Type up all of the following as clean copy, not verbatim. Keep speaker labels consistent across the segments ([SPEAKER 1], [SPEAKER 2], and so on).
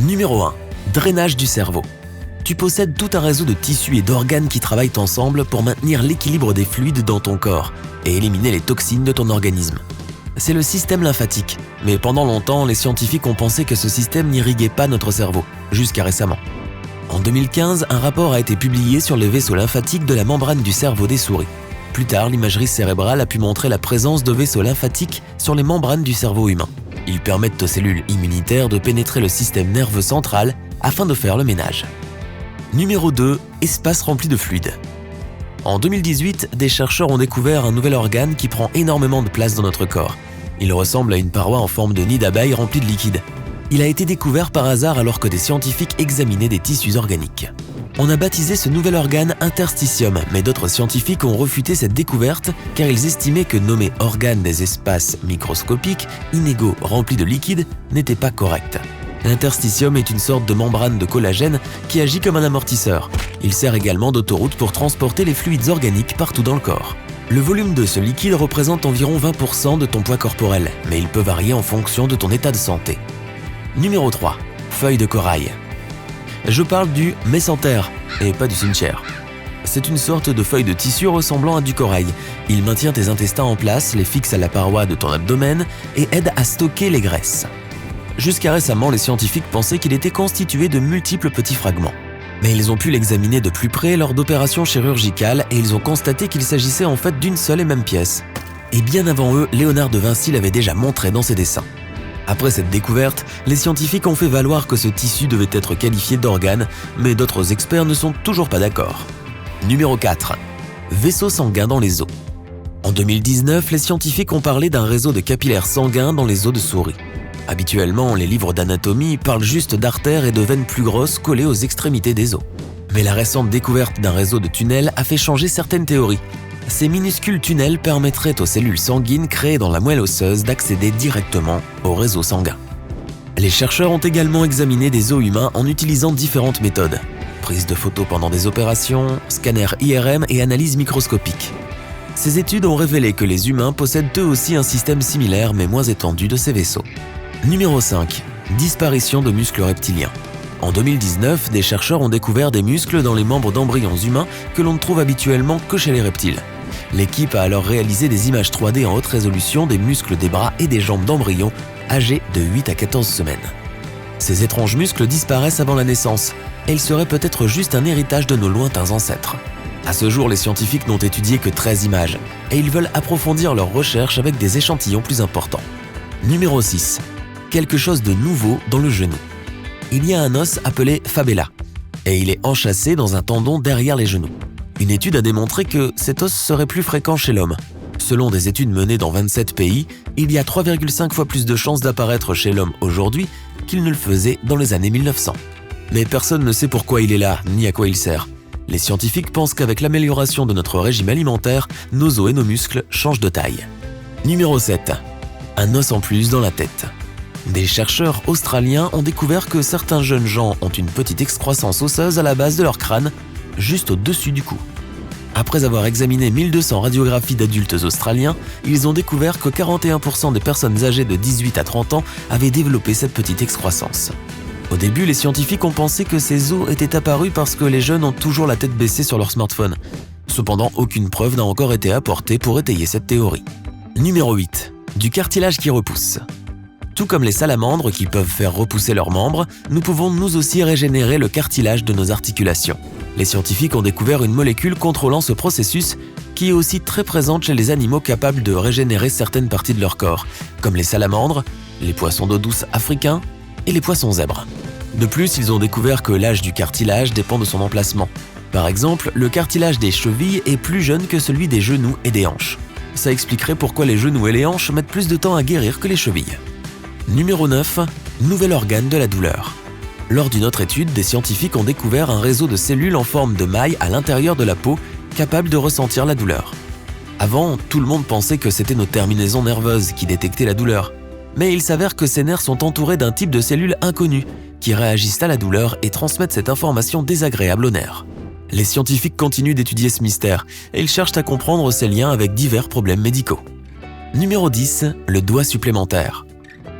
[SPEAKER 1] Numéro 1. Drainage du cerveau. Tu possèdes tout un réseau de tissus et d'organes qui travaillent ensemble pour maintenir l'équilibre des fluides dans ton corps et éliminer les toxines de ton organisme. C'est le système lymphatique, mais pendant longtemps, les scientifiques ont pensé que ce système n'irriguait pas notre cerveau, jusqu'à récemment. En 2015, un rapport a été publié sur les vaisseaux lymphatiques de la membrane du cerveau des souris. Plus tard, l'imagerie cérébrale a pu montrer la présence de vaisseaux lymphatiques sur les membranes du cerveau humain. Ils permettent aux cellules immunitaires de pénétrer le système nerveux central afin de faire le ménage. Numéro 2. Espace rempli de fluide. En 2018, des chercheurs ont découvert un nouvel organe qui prend énormément de place dans notre corps. Il ressemble à une paroi en forme de nid d'abeille remplie de liquide. Il a été découvert par hasard alors que des scientifiques examinaient des tissus organiques. On a baptisé ce nouvel organe interstitium, mais d'autres scientifiques ont refuté cette découverte car ils estimaient que nommer organe des espaces microscopiques, inégaux, remplis de liquide, n'était pas correct. L'interstitium est une sorte de membrane de collagène qui agit comme un amortisseur. Il sert également d'autoroute pour transporter les fluides organiques partout dans le corps. Le volume de ce liquide représente environ 20% de ton poids corporel, mais il peut varier en fonction de ton état de santé. Numéro 3. Feuille de corail. Je parle du mésentère et pas du cimetière. C'est une sorte de feuille de tissu ressemblant à du corail. Il maintient tes intestins en place, les fixe à la paroi de ton abdomen et aide à stocker les graisses. Jusqu'à récemment, les scientifiques pensaient qu'il était constitué de multiples petits fragments. Mais ils ont pu l'examiner de plus près lors d'opérations chirurgicales et ils ont constaté qu'il s'agissait en fait d'une seule et même pièce. Et bien avant eux, Léonard de Vinci l'avait déjà montré dans ses dessins. Après cette découverte, les scientifiques ont fait valoir que ce tissu devait être qualifié d'organe, mais d'autres experts ne sont toujours pas d'accord. Numéro 4. Vaisseau sanguin dans les os. En 2019, les scientifiques ont parlé d'un réseau de capillaires sanguins dans les os de souris. Habituellement, les livres d'anatomie parlent juste d'artères et de veines plus grosses collées aux extrémités des os. Mais la récente découverte d'un réseau de tunnels a fait changer certaines théories. Ces minuscules tunnels permettraient aux cellules sanguines créées dans la moelle osseuse d'accéder directement au réseau sanguin. Les chercheurs ont également examiné des os humains en utilisant différentes méthodes. Prise de photos pendant des opérations, scanner IRM et analyse microscopique. Ces études ont révélé que les humains possèdent eux aussi un système similaire mais moins étendu de ces vaisseaux. Numéro 5. Disparition de muscles reptiliens. En 2019, des chercheurs ont découvert des muscles dans les membres d'embryons humains que l'on ne trouve habituellement que chez les reptiles. L'équipe a alors réalisé des images 3D en haute résolution des muscles des bras et des jambes d'embryons âgés de 8 à 14 semaines. Ces étranges muscles disparaissent avant la naissance et ils seraient peut-être juste un héritage de nos lointains ancêtres. À ce jour, les scientifiques n'ont étudié que 13 images et ils veulent approfondir leurs recherches avec des échantillons plus importants. Numéro 6. Quelque chose de nouveau dans le genou. Il y a un os appelé fabella et il est enchâssé dans un tendon derrière les genoux. Une étude a démontré que cet os serait plus fréquent chez l'homme. Selon des études menées dans 27 pays, il y a 3,5 fois plus de chances d'apparaître chez l'homme aujourd'hui qu'il ne le faisait dans les années 1900. Mais personne ne sait pourquoi il est là, ni à quoi il sert. Les scientifiques pensent qu'avec l'amélioration de notre régime alimentaire, nos os et nos muscles changent de taille. Numéro 7. Un os en plus dans la tête. Des chercheurs australiens ont découvert que certains jeunes gens ont une petite excroissance osseuse à la base de leur crâne, juste au-dessus du cou. Après avoir examiné 1200 radiographies d'adultes australiens, ils ont découvert que 41% des personnes âgées de 18 à 30 ans avaient développé cette petite excroissance. Au début, les scientifiques ont pensé que ces os étaient apparus parce que les jeunes ont toujours la tête baissée sur leur smartphone. Cependant, aucune preuve n'a encore été apportée pour étayer cette théorie. Numéro 8. Du cartilage qui repousse. Tout comme les salamandres qui peuvent faire repousser leurs membres, nous pouvons nous aussi régénérer le cartilage de nos articulations. Les scientifiques ont découvert une molécule contrôlant ce processus qui est aussi très présente chez les animaux capables de régénérer certaines parties de leur corps, comme les salamandres, les poissons d'eau douce africains et les poissons zèbres. De plus, ils ont découvert que l'âge du cartilage dépend de son emplacement. Par exemple, le cartilage des chevilles est plus jeune que celui des genoux et des hanches. Ça expliquerait pourquoi les genoux et les hanches mettent plus de temps à guérir que les chevilles. Numéro 9. Nouvel organe de la douleur. Lors d'une autre étude, des scientifiques ont découvert un réseau de cellules en forme de maille à l'intérieur de la peau capable de ressentir la douleur. Avant, tout le monde pensait que c'était nos terminaisons nerveuses qui détectaient la douleur. Mais il s'avère que ces nerfs sont entourés d'un type de cellules inconnues qui réagissent à la douleur et transmettent cette information désagréable aux nerfs. Les scientifiques continuent d'étudier ce mystère et ils cherchent à comprendre ces liens avec divers problèmes médicaux. Numéro 10. Le doigt supplémentaire.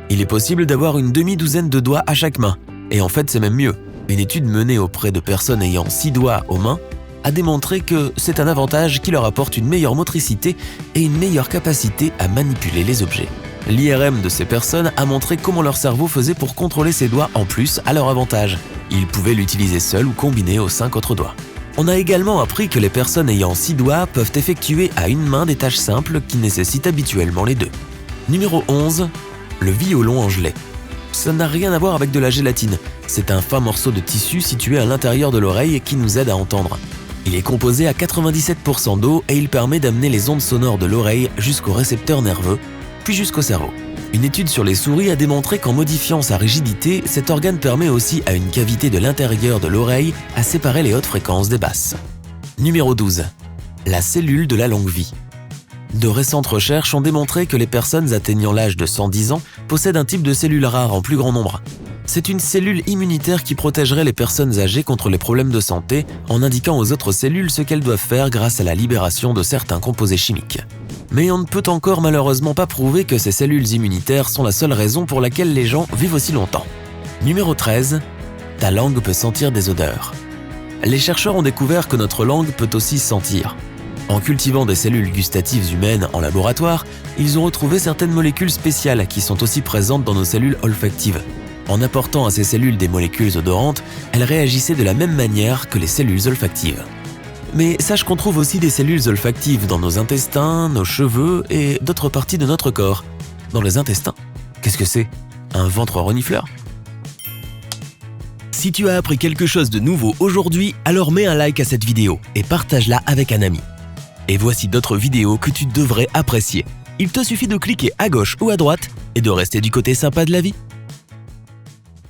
[SPEAKER 1] Il est possible d'avoir une demi-douzaine de doigts à chaque main. Et en fait, c'est même mieux. Une étude menée auprès de personnes ayant 6 doigts aux mains a démontré que c'est un avantage qui leur apporte une meilleure motricité et une meilleure capacité à manipuler les objets. L'IRM de ces personnes a montré comment leur cerveau faisait pour contrôler ses doigts en plus à leur avantage. Ils pouvaient l'utiliser seuls ou combinés aux 5 autres doigts. On a également appris que les personnes ayant 6 doigts peuvent effectuer à une main des tâches simples qui nécessitent habituellement les 2. Numéro 11. Le violon en gelée. Ça n'a rien à voir avec de la gélatine. C'est un fin morceau de tissu situé à l'intérieur de l'oreille qui nous aide à entendre. Il est composé à 97% d'eau et il permet d'amener les ondes sonores de l'oreille jusqu'au récepteur nerveux, puis jusqu'au cerveau. Une étude sur les souris a démontré qu'en modifiant sa rigidité, cet organe permet aussi à une cavité de l'intérieur de l'oreille à séparer les hautes fréquences des basses. Numéro 12. La cellule de la longue vie. De récentes recherches ont démontré que les personnes atteignant l'âge de 110 ans possèdent un type de cellule rare en plus grand nombre. C'est une cellule immunitaire qui protégerait les personnes âgées contre les problèmes de santé en indiquant aux autres cellules ce qu'elles doivent faire grâce à la libération de certains composés chimiques. Mais on ne peut encore malheureusement pas prouver que ces cellules immunitaires sont la seule raison pour laquelle les gens vivent aussi longtemps. Numéro 13. Ta langue peut sentir des odeurs. Les chercheurs ont découvert que notre langue peut aussi sentir. En cultivant des cellules gustatives humaines en laboratoire, ils ont retrouvé certaines molécules spéciales qui sont aussi présentes dans nos cellules olfactives. En apportant à ces cellules des molécules odorantes, elles réagissaient de la même manière que les cellules olfactives. Mais sache qu'on trouve aussi des cellules olfactives dans nos intestins, nos cheveux et d'autres parties de notre corps. Dans les intestins? Qu'est-ce que c'est? Un ventre renifleur? Si tu as appris quelque chose de nouveau aujourd'hui, alors mets un like à cette vidéo et partage-la avec un ami. Et voici d'autres vidéos que tu devrais apprécier. Il te suffit de cliquer à gauche ou à droite et de rester du côté sympa de la vie.